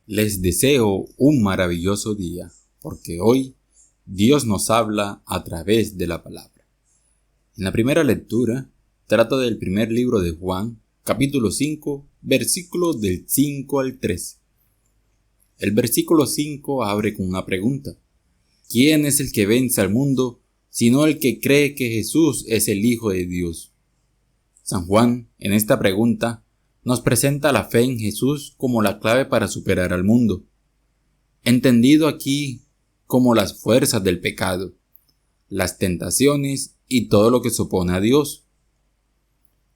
Les deseo un maravilloso día, porque hoy Dios nos habla a través de la palabra. En la primera lectura, trata del primer libro de Juan, capítulo 5, versículos del 5 al 3. El versículo 5 abre con una pregunta. ¿Quién es el que vence al mundo, sino el que cree que Jesús es el Hijo de Dios? San Juan, en esta pregunta, nos presenta la fe en Jesús como la clave para superar al mundo, entendido aquí como las fuerzas del pecado, las tentaciones y todo lo que se opone a Dios.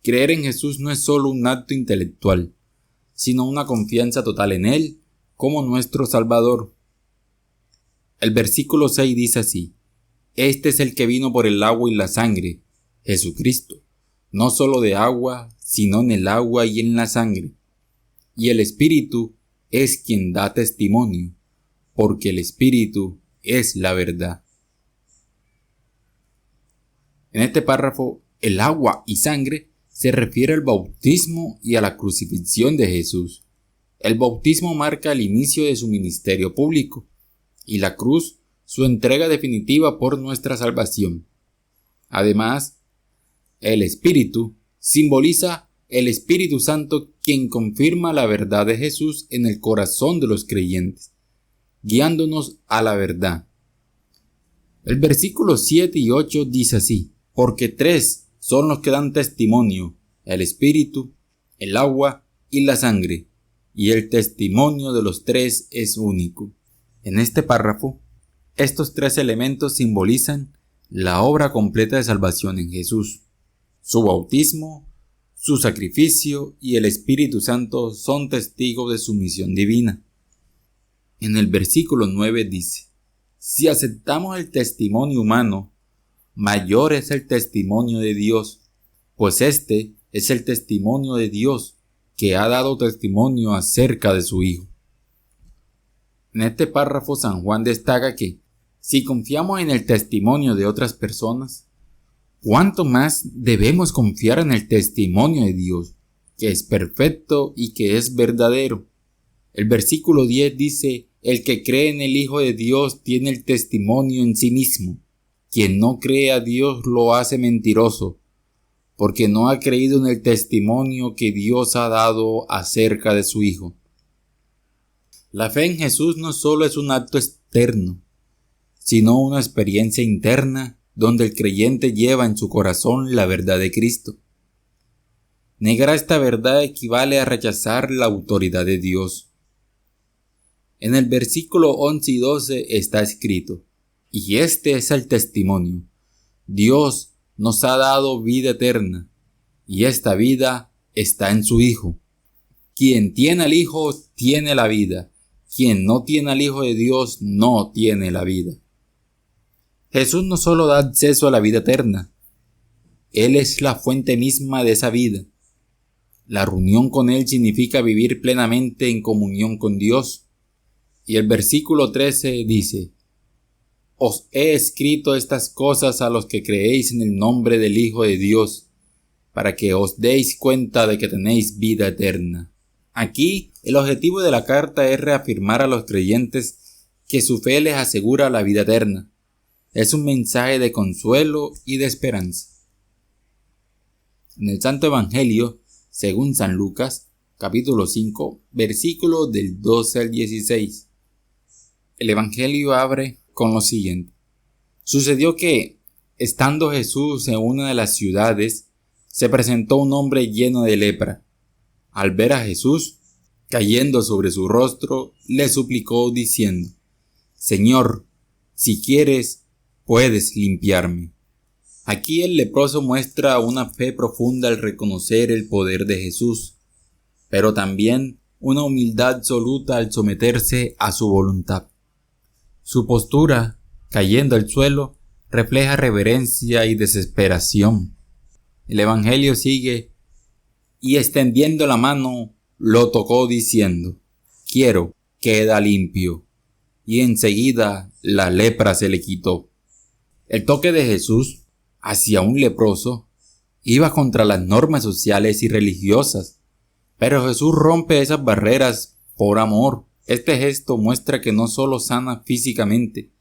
Creer en Jesús no es solo un acto intelectual, sino una confianza total en Él como nuestro Salvador. El versículo 6 dice así: Este es el que vino por el agua y la sangre, Jesucristo, no solo de agua, sino en el agua y en la sangre. Y el Espíritu es quien da testimonio, porque el Espíritu es la verdad. En este párrafo, el agua y sangre se refiere al bautismo y a la crucifixión de Jesús. El bautismo marca el inicio de su ministerio público, y la cruz su entrega definitiva por nuestra salvación. Además, el Espíritu simboliza el Espíritu Santo, quien confirma la verdad de Jesús en el corazón de los creyentes, guiándonos a la verdad. El versículo 7 y 8 dice así: Porque tres son los que dan testimonio, el Espíritu, el agua y la sangre, y el testimonio de los tres es único. En este párrafo, estos tres elementos simbolizan la obra completa de salvación en Jesús. Su bautismo, su sacrificio y el Espíritu Santo son testigos de su misión divina. En el versículo 9 dice: Si aceptamos el testimonio humano, mayor es el testimonio de Dios, pues este es el testimonio de Dios, que ha dado testimonio acerca de su Hijo. En este párrafo, San Juan destaca que, si confiamos en el testimonio de otras personas, ¿cuánto más debemos confiar en el testimonio de Dios, que es perfecto y que es verdadero? El versículo 10 dice: El que cree en el Hijo de Dios tiene el testimonio en sí mismo. Quien no cree a Dios lo hace mentiroso, porque no ha creído en el testimonio que Dios ha dado acerca de su Hijo. La fe en Jesús no solo es un acto externo, sino una experiencia interna donde el creyente lleva en su corazón la verdad de Cristo. Negar esta verdad equivale a rechazar la autoridad de Dios. En el versículo 11 y 12 está escrito: Y este es el testimonio. Dios nos ha dado vida eterna, y esta vida está en su Hijo. Quien tiene al Hijo tiene la vida. Quien no tiene al Hijo de Dios no tiene la vida. Jesús no solo da acceso a la vida eterna, Él es la fuente misma de esa vida. La reunión con Él significa vivir plenamente en comunión con Dios. Y el versículo 13 dice: Os he escrito estas cosas a los que creéis en el nombre del Hijo de Dios, para que os deis cuenta de que tenéis vida eterna. Aquí, el objetivo de la carta es reafirmar a los creyentes que su fe les asegura la vida eterna. Es un mensaje de consuelo y de esperanza. En el Santo Evangelio, según San Lucas, capítulo 5, versículos del 12 al 16. El Evangelio abre con lo siguiente: Sucedió que, estando Jesús en una de las ciudades, se presentó un hombre lleno de lepra. Al ver a Jesús, cayendo sobre su rostro, le suplicó diciendo: Señor, si quieres, puedes limpiarme. Aquí el leproso muestra una fe profunda al reconocer el poder de Jesús, pero también una humildad absoluta al someterse a su voluntad. Su postura, cayendo al suelo, refleja reverencia y desesperación. El Evangelio sigue: Y extendiendo la mano, lo tocó diciendo: Quiero, queda limpio. Y enseguida la lepra se le quitó. El toque de Jesús hacia un leproso iba contra las normas sociales y religiosas, pero Jesús rompe esas barreras por amor Este gesto muestra que no solo sana físicamente,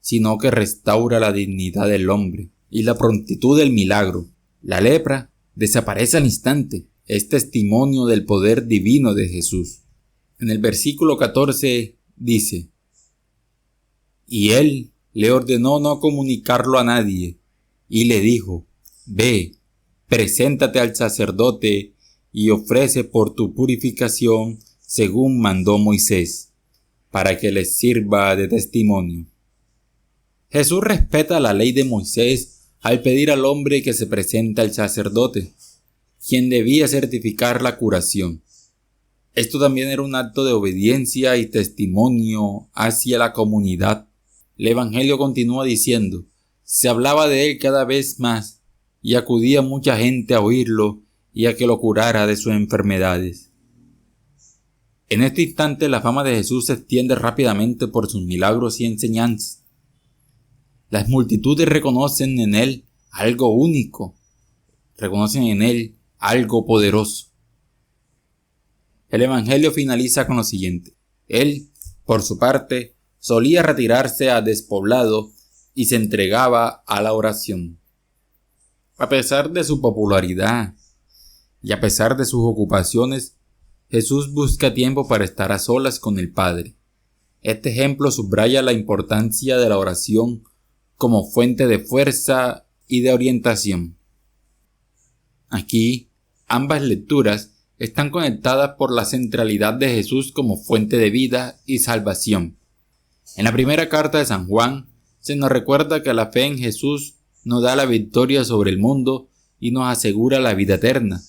sino que restaura la dignidad del hombre y la prontitud del milagro. La lepra desaparece al instante. Es testimonio del poder divino de Jesús. En el versículo 14 dice: y él le ordenó no comunicarlo a nadie, y le dijo: ve, preséntate al sacerdote y ofrece por tu purificación según mandó Moisés, para que les sirva de testimonio. Jesús respeta la ley de Moisés al pedir al hombre que se presente al sacerdote, quien debía certificar la curación. Esto también era un acto de obediencia y testimonio hacia la comunidad. El Evangelio continúa diciendo: se hablaba de él cada vez más, y acudía mucha gente a oírlo y a que lo curara de sus enfermedades. En este instante la fama de Jesús se extiende rápidamente por sus milagros y enseñanzas. Las multitudes reconocen en él algo único, reconocen en él algo poderoso. El Evangelio finaliza con lo siguiente: él, por su parte, solía retirarse a despoblado y se entregaba a la oración. A pesar de su popularidad y a pesar de sus ocupaciones, Jesús busca tiempo para estar a solas con el Padre. Este ejemplo subraya la importancia de la oración como fuente de fuerza y de orientación. Aquí, ambas lecturas están conectadas por la centralidad de Jesús como fuente de vida y salvación. En la primera carta de San Juan, se nos recuerda que la fe en Jesús nos da la victoria sobre el mundo y nos asegura la vida eterna.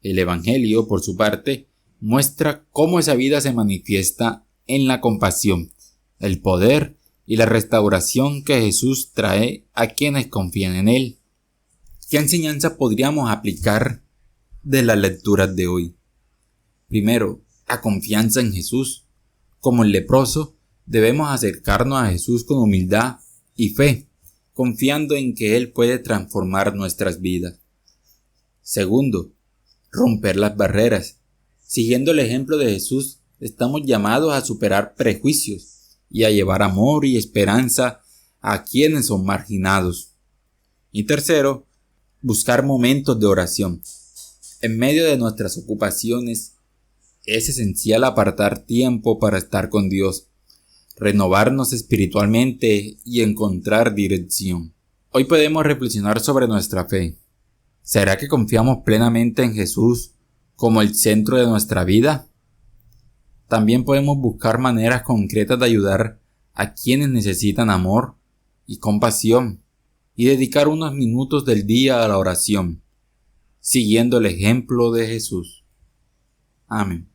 El Evangelio, por su parte, muestra cómo esa vida se manifiesta en la compasión, el poder y la restauración que Jesús trae a quienes confían en Él. ¿Qué enseñanza podríamos aplicar de las lecturas de hoy? Primero, la confianza en Jesús. Como el leproso, debemos acercarnos a Jesús con humildad y fe, confiando en que Él puede transformar nuestras vidas. Segundo, romper las barreras. Siguiendo el ejemplo de Jesús, estamos llamados a superar prejuicios y a llevar amor y esperanza a quienes son marginados. Y tercero, buscar momentos de oración. En medio de nuestras ocupaciones, es esencial apartar tiempo para estar con Dios, renovarnos espiritualmente y encontrar dirección. Hoy podemos reflexionar sobre nuestra fe. ¿Será que confiamos plenamente en Jesús como el centro de nuestra vida? También podemos buscar maneras concretas de ayudar a quienes necesitan amor y compasión y dedicar unos minutos del día a la oración, siguiendo el ejemplo de Jesús. Amén.